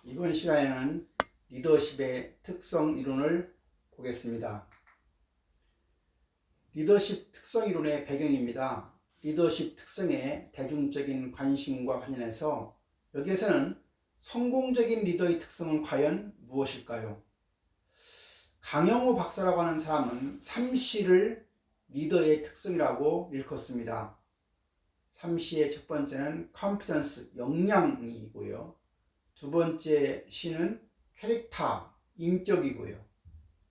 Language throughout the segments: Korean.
이번 시간에는 리더십의 특성 이론을 보겠습니다. 리더십 특성 이론의 배경입니다. 리더십 특성의 대중적인 관심과 관련해서 여기에서는 성공적인 리더의 특성은 과연 무엇일까요? 강영호 박사라고 하는 사람은 3C를 리더의 특성이라고 일컫습니다. 3C의 첫 번째는 confidence, 역량이고요. 두 번째 C는 캐릭터, 인격이고요.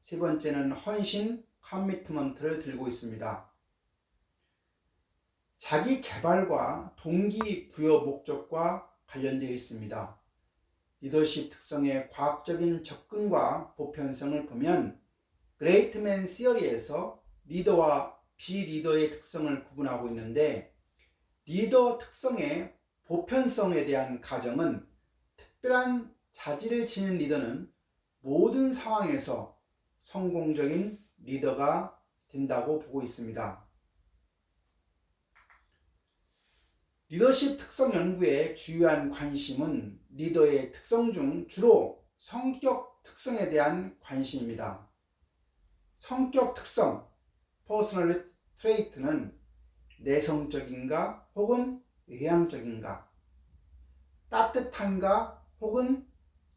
세 번째는 헌신, 커미트먼트를 들고 있습니다. 자기 개발과 동기부여 목적과 관련되어 있습니다. 리더십 특성의 과학적인 접근과 보편성을 보면 그레이트맨 시어리에서 리더와 비리더의 특성을 구분하고 있는데, 리더 특성의 보편성에 대한 가정은 특별한 자질을 지닌 리더는 모든 상황에서 성공적인 리더가 된다고 보고 있습니다. 리더십 특성 연구의 주요한 관심은 리더의 특성 중 주로 성격 특성에 대한 관심입니다. 성격 특성, personality trait는 내성적인가 혹은 외향적인가, 따뜻한가 혹은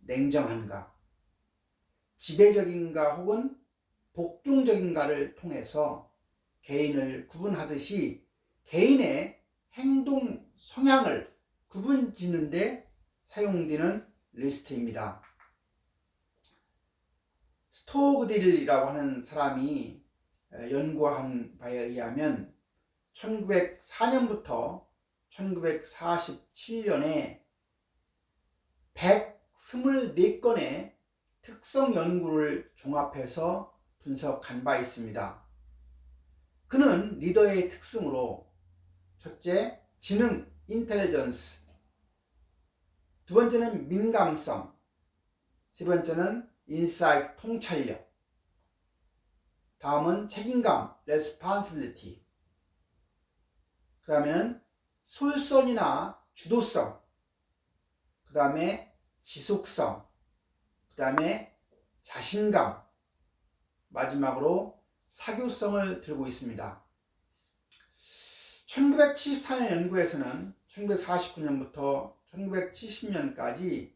냉정한가, 지배적인가 혹은 복종적인가를 통해서 개인을 구분하듯이 개인의 행동 성향을 구분짓는 데 사용되는 리스트입니다. 스토그딜이라고 하는 사람이 연구한 바에 의하면 1904년부터 1947년에 124건의 특성 연구를 종합해서 분석한 바 있습니다. 그는 리더의 특성으로 첫째, 지능, 인텔리전스, 두 번째는 민감성, 세 번째는 인사이트, 통찰력, 다음은 책임감, 레스폰시빌리티, 그 다음에는 솔선이나 주도성, 그 다음에 지속성, 그 다음에 자신감, 마지막으로 사교성을 들고 있습니다. 1974년 연구에서는 1949년부터 1970년까지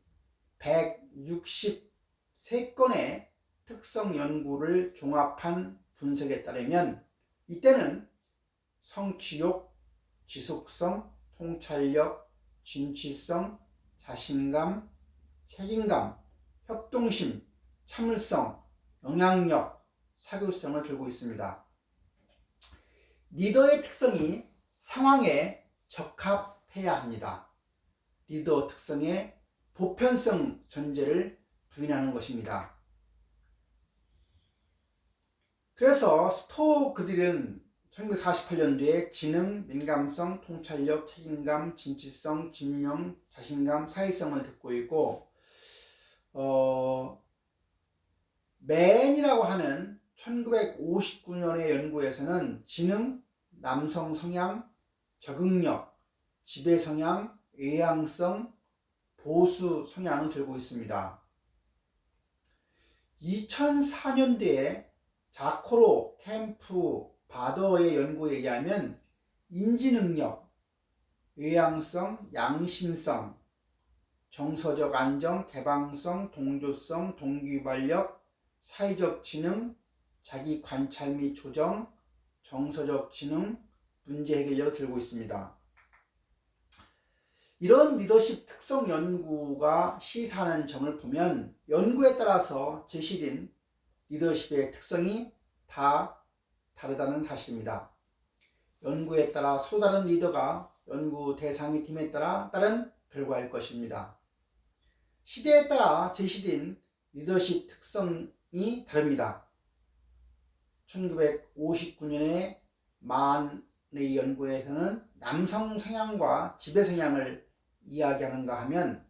163건의 특성 연구를 종합한 분석에 따르면 이때는 성취욕, 지속성, 통찰력, 진취성, 자신감, 책임감, 협동심, 참을성, 영향력, 사교성을 들고 있습니다. 리더의 특성이 상황에 적합해야 합니다. 리더 특성의 보편성 전제를 부인하는 것입니다. 그래서 스토그들은 1948년도에 지능, 민감성, 통찰력, 책임감, 진취성, 집념, 자신감, 사회성을 듣고 있고, 맨이라고 하는 1959년의 연구에서는 지능, 남성 성향, 적응력, 지배 성향, 외향성, 보수 성향을 들고 있습니다. 2004년도에 자코로, 캠프, 바더의 연구에 의하면 인지능력, 외향성, 양심성, 정서적 안정, 개방성, 동조성, 동기유발력, 사회적 지능, 자기 관찰 및 조정, 정서적 지능, 문제 해결력을 들고 있습니다. 이런 리더십 특성 연구가 시사하는 점을 보면 연구에 따라서 제시된 리더십의 특성이 다 다르다는 사실입니다. 연구에 따라 서로 다른 리더가 연구 대상의 팀에 따라 다른 결과일 것입니다. 시대에 따라 제시된 리더십 특성이 다릅니다. 1959년에 만의 연구에서는 남성 성향과 지배 성향을 이야기하는가 하면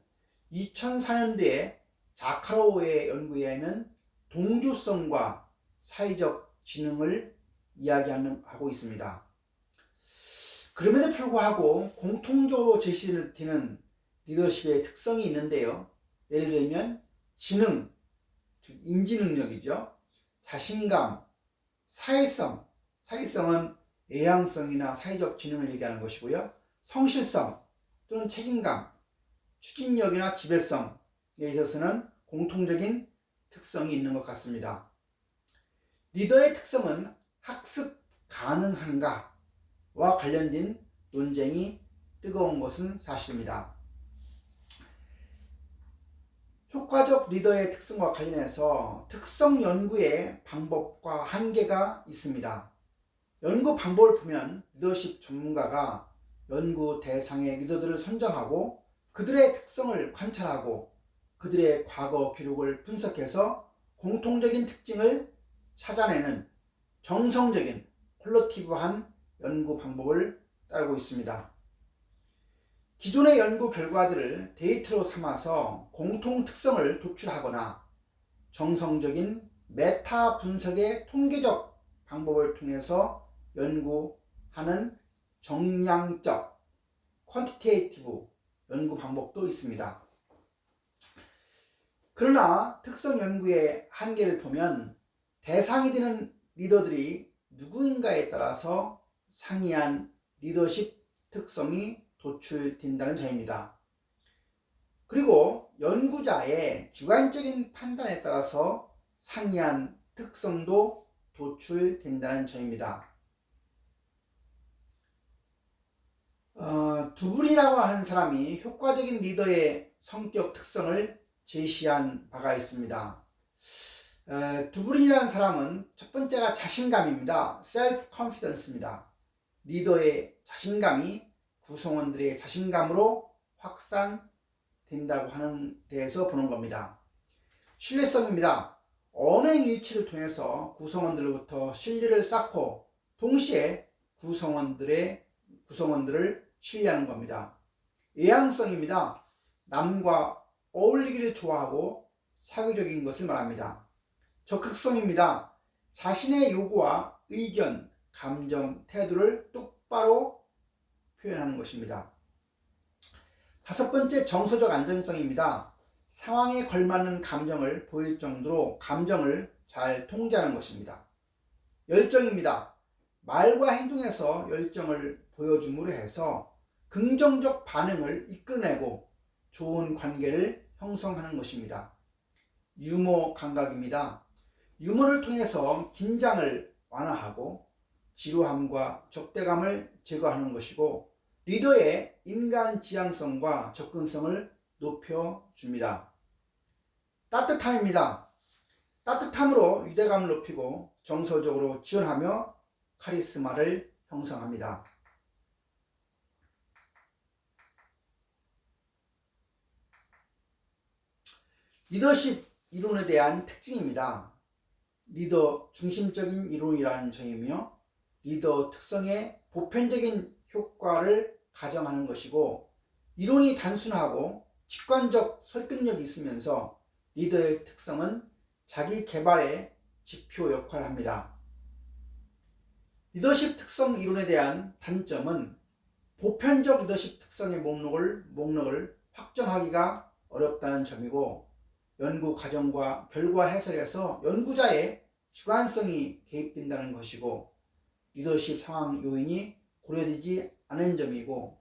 2004년도에 자카로의 연구에 의하면 동조성과 사회적 지능을 이야기하고 있습니다. 그럼에도 불구하고 공통적으로 제시되는 리더십의 특성이 있는데요. 예를 들면 지능, 즉 인지 능력이죠. 자신감, 사회성, 사회성은 외향성이나 사회적 지능을 얘기하는 것이고요. 성실성 또는 책임감, 추진력이나 지배성에 있어서는 공통적인 특성이 있는 것 같습니다. 리더의 특성은 학습 가능한가와 관련된 논쟁이 뜨거운 것은 사실입니다. 효과적 리더의 특성과 관련해서 특성 연구의 방법과 한계가 있습니다. 연구 방법을 보면 리더십 전문가가 연구 대상의 리더들을 선정하고 그들의 특성을 관찰하고 그들의 과거 기록을 분석해서 공통적인 특징을 찾아내는 정성적인 퀄리티브한 연구 방법을 따르고 있습니다. 기존의 연구 결과들을 데이터로 삼아서 공통 특성을 도출하거나 정성적인 메타 분석의 통계적 방법을 통해서 연구하는 정량적 퀀티테이티브 연구 방법도 있습니다. 그러나 특성 연구의 한계를 보면 대상이 되는 리더들이 누구인가에 따라서 상이한 리더십 특성이 도출된다는 점입니다. 그리고 연구자의 주관적인 판단에 따라서 상이한 특성도 도출된다는 점입니다. 두분이라고 하는 사람이 효과적인 리더의 성격 특성을 제시한 바가 있습니다. 두분이라는 사람은 첫 번째가 자신감입니다. self-confidence입니다. 리더의 자신감이 구성원들의 자신감으로 확산된다고 하는 데에서 보는 겁니다. 신뢰성입니다. 언행 일치를 통해서 구성원들로부터 신뢰를 쌓고 동시에 구성원들을 신뢰하는 겁니다. 외향성입니다. 남과 어울리기를 좋아하고 사교적인 것을 말합니다. 적극성입니다. 자신의 요구와 의견, 감정, 태도를 똑바로 표현하는 것입니다. 다섯 번째, 정서적 안정성입니다. 상황에 걸맞는 감정을 보일 정도로 감정을 잘 통제하는 것입니다. 열정입니다. 말과 행동에서 열정을 보여줌으로 해서 긍정적 반응을 이끌어내고 좋은 관계를 형성하는 것입니다. 유머 감각입니다. 유머를 통해서 긴장을 완화하고 지루함과 적대감을 제거하는 것이고 리더의 인간 지향성과 접근성을 높여줍니다. 따뜻함입니다. 따뜻함으로 유대감을 높이고 정서적으로 지원하며 카리스마를 형성합니다. 리더십 이론에 대한 특징입니다. 리더 중심적인 이론이라는 점이며 리더 특성의 보편적인 효과를 가정하는 것이고 이론이 단순하고 직관적 설득력이 있으면서 리더의 특성은 자기 개발의 지표 역할을 합니다. 리더십 특성 이론에 대한 단점은 보편적 리더십 특성의 목록을 확정하기가 어렵다는 점이고 연구 과정과 결과 해석에서 연구자의 주관성이 개입된다는 것이고 리더십 상황 요인이 고려되지 않은 점이고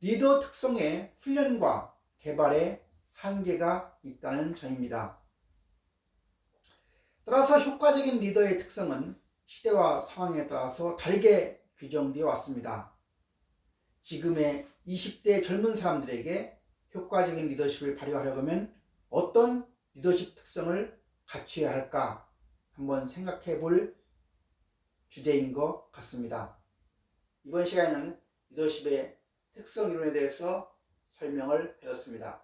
리더 특성의 훈련과 개발에 한계가 있다는 점입니다. 따라서 효과적인 리더의 특성은 시대와 상황에 따라서 다르게 규정되어 왔습니다. 지금의 20대 젊은 사람들에게 효과적인 리더십을 발휘하려면 어떤 리더십 특성을 갖춰야 할까 한번 생각해 볼 주제인 것 같습니다. 이번 시간에는 리더십의 특성 이론에 대해서 설명을 해줬습니다.